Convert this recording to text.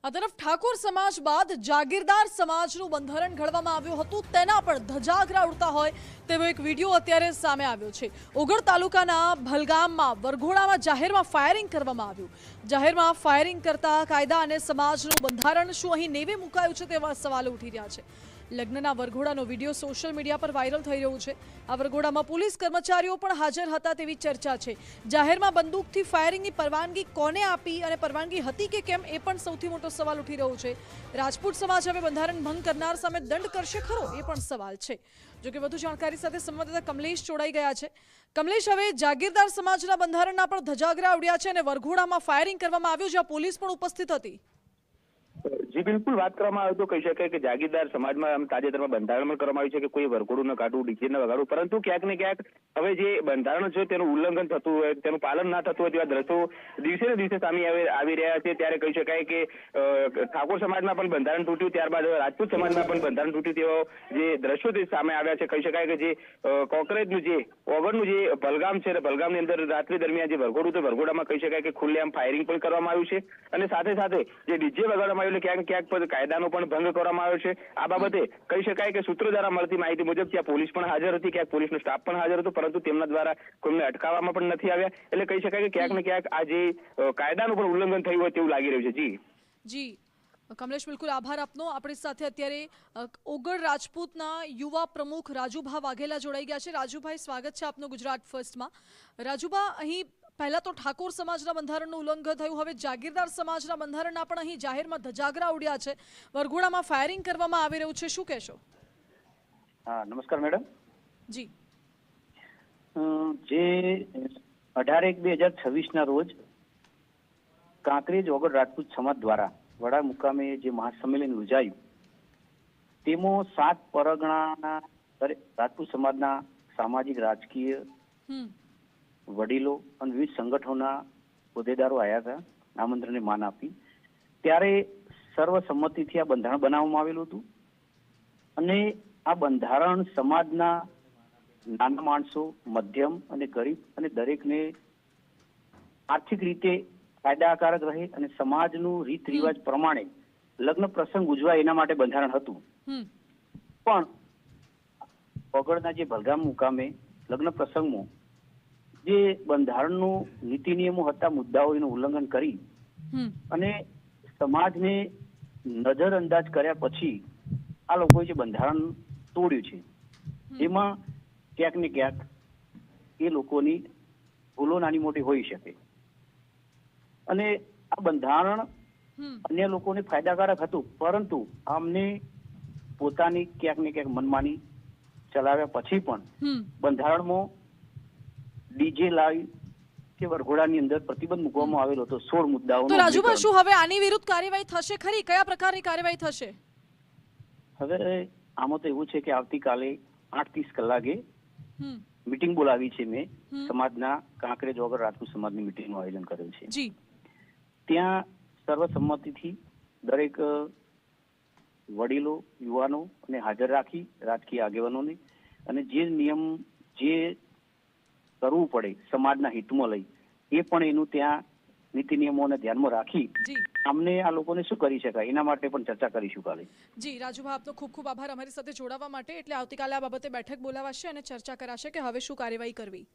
આ તરફ ઠાકોર સમાજ બાદ જાગીરદાર સમાજનું બંધારણ ઘડવામાં આવ્યું હતું, તેના પર ધજાગરા ઉડતા હોય તેવો એક વિડીયો અત્યારે સામે આવ્યો છે। ઓગળ તાલુકાના ભલગામમાં વરઘોડામાં જાહેરમાં ફાયરિંગ કરવામાં આવ્યું। જાહેરમાં ફાયરિંગ કરતા કાયદા અને સમાજનું બંધારણ શું અહીં નેવે મુકાયું છે તેવા સવાલો ઉઠી રહ્યા છે। લગ્નના વરઘોડાનો વિડીયો સોશિયલ મીડિયા પર વાયરલ થઈ રહ્યો છે। આ વરઘોડામાં પોલીસ કર્મચારીઓ પણ હાજર હતા તેવી ચર્ચા છે। જાહેરમાં બંદૂકથી ફાયરિંગની પરવાનગી કોને આપી અને પરવાનગી હતી કે કેમ એ પણ સૌથી મોટો સવાલ ઉઠી રહ્યો છે। રાજપૂત સમાજ હવે બંધારણ ભંગ કરનાર સામે દંડ કરશે ખરો એ પણ સવાલ છે। જો કે વધુ જાણકારી સાથે સંવાદદાતા કમલેશ જોડાઈ ગયા છે। કમલેશ, હવે જાગીરદાર સમાજના બંધારણના પણ ધજાગરા ઉડ્યા છે અને વરઘોડામાં ફાયરિંગ કરવામાં આવ્યું, જ્યાં પોલીસ પણ ઉપસ્થિત હતી। જી બિલકુલ, વાત કરવામાં આવે તો કહી શકાય કે જાગીરદાર સમાજમાં તાજેતરમાં બંધારણમાં કરવામાં આવ્યું છે કે કોઈ વરઘોડું ન કાઢવું, ડીજે ન વગાડવું, પરંતુ ક્યાંક ને ક્યાંક હવે જે બંધારણ છે તેનું ઉલ્લંઘન થતું હોય, તેનું પાલન ના થતું હોય તેવા દ્રશ્યો દિવસે ને દિવસે સામે આવી રહ્યા છે। ત્યારે કહી શકાય કે ઠાકોર સમાજમાં પણ બંધારણ તૂટ્યું, ત્યારબાદ રાજપૂત સમાજમાં પણ બંધારણ તૂટ્યું તેવા જે દ્રશ્યો તે સામે આવ્યા છે। કહી શકાય કે જે કોકરેજનું જે ઓગળનું જે ભલગામ છે, ભલગામની અંદર રાત્રિ દરમિયાન જે વરઘોડું તો વરઘોડામાં કહી શકાય કે ખુલ્લેઆમ ફાયરિંગ પણ કરવામાં આવ્યું છે અને સાથે સાથે જે ડીજે વગાડવામાં આવ્યું ક્યાંક ક્યાંક પર કાયદાનો પણ ભંગ કરવામાં આવ્યો છે। આ બાબતે કહી શકાય કે સૂત્રો દ્વારા મળતી માહિતી મુજબ ત્યાં પોલીસ પણ હાજર હતી, ક્યાંક પોલીસનો સ્ટાફ પણ હાજર હતો, પરંતુ તેમના દ્વારા કોઈને અટકાવવામાં પણ નથી આવ્યા। એટલે કહી શકાય કે ક્યાંક ને ક્યાંક આ જે કાયદાનું પણ ઉલ્લંઘન થયું હોય તેવું લાગી રહ્યું છે। જી કમલેશ, બિલકુલ આભાર આપનો। આપણી સાથે અત્યારે ઓગળ રાજપૂતના યુવા પ્રમુખ રાજુભા વાઘેલા જોડાઈ ગયા છે। રાજુભાઈ, સ્વાગત છે આપનું ગુજરાત ફર્સ્ટમાં। રાજુભા, અહીં પહેલા તો ઠાકોર સમાજના બંધારણનું ઉલ્લંઘન થયું, હવે જાગીરદાર સમાજના બંધારણના પણ અહીં જાહેરમાં ધજાગરા ઉડ્યા છે, વરઘોડામાં ફાયરિંગ કરવામાં આવી રહ્યું છે, શું કહેશો? હા, નમસ્કાર મેડમ। જી, જે 18/1/2026 ના રોજ કાંકરેજ ઓગળ રાજપૂત સમાજ દ્વારા વડા મુકામે જે મહાસંમેલન યોજાયું, તેમાં 7 પરગણાના રાજપૂત સમાજના સામાજિક, રાજકીય વડીલો અને વિવિધ સંગઠનોના હોદ્દેદારો આવ્યા હતા, આમંત્રણને માન આપી। ત્યારે સર્વસંમતિથી આ બંધારણ બનાવવામાં આવેલું હતું અને આ બંધારણ સમાજના નાના માણસો, મધ્યમ અને ગરીબ અને દરેકને આર્થિક રીતે ફાયદાકારક રહે અને સમાજનું રીત રિવાજ પ્રમાણે લગ્ન પ્રસંગ ઉજવાય એના માટે બંધારણ હતું। પણ ઓગળના જે ભલગામ મુકામે લગ્ન પ્રસંગમાં જે બંધારણનું નીતિ નિયમો હતા, મુદ્દાઓ એનું ઉલ્લંઘન કરી અને સમાજને નજરઅંદાજ કર્યા પછી આ લોકોએ જે બંધારણ તોડ્યું છે, એમાં ક્યાંક ને ક્યાંક એ લોકોની ભૂલો નાની મોટી હોઈ શકે અને આ બંધારણ અન્ય લોકોને ફાયદાકારક હતું, પરંતુ આમને પોતાની ક્યાંક ને ક્યાંક મનમાની ચલાવ્યા પછી પણ બંધારણમાં ડીજે લાવી કે વરઘોડાની અંદર પ્રતિબંધ મૂકવામાં આવેલો હતો 16 મુદ્દાઓ। તો રાજુભા, શું હવે આની વિરુદ્ધ કાર્યવાહી થશે ખરી? કયા પ્રકારની કાર્યવાહી થશે? હવે આમાં તો એવું છે કે આવતીકાલે 8:30 કલાકે મીટિંગ બોલાવી છે મેં, સમાજના કાંકરેજ ઓગળ રાજપૂત સમાજની મીટિંગનું આયોજન કરેલ છે। જી, ત્યાં સર્વસંમતિથી દરેક વડીલો, યુવાનો ને હાજર રાખી, રાજકીય આગેવાનોને, અને જે નિયમ જે કરવું પડે સમાજના હિતમાં લઈ એ પણ એનું ત્યાં નીતિ નિયમોને ધ્યાનમાં રાખી અમને આ લોકોને શું કરી શકાય એના માટે પણ ચર્ચા કરીશું કાલે। જી રાજુભા, આપનો ખૂબ ખૂબ આભાર અમારી સાથે જોડાવા માટે। એટલે આવતીકાલે આ બાબતે બેઠક બોલાવાશે અને ચર્ચા કરાશે કે હવે શું કાર્યવાહી કરવી।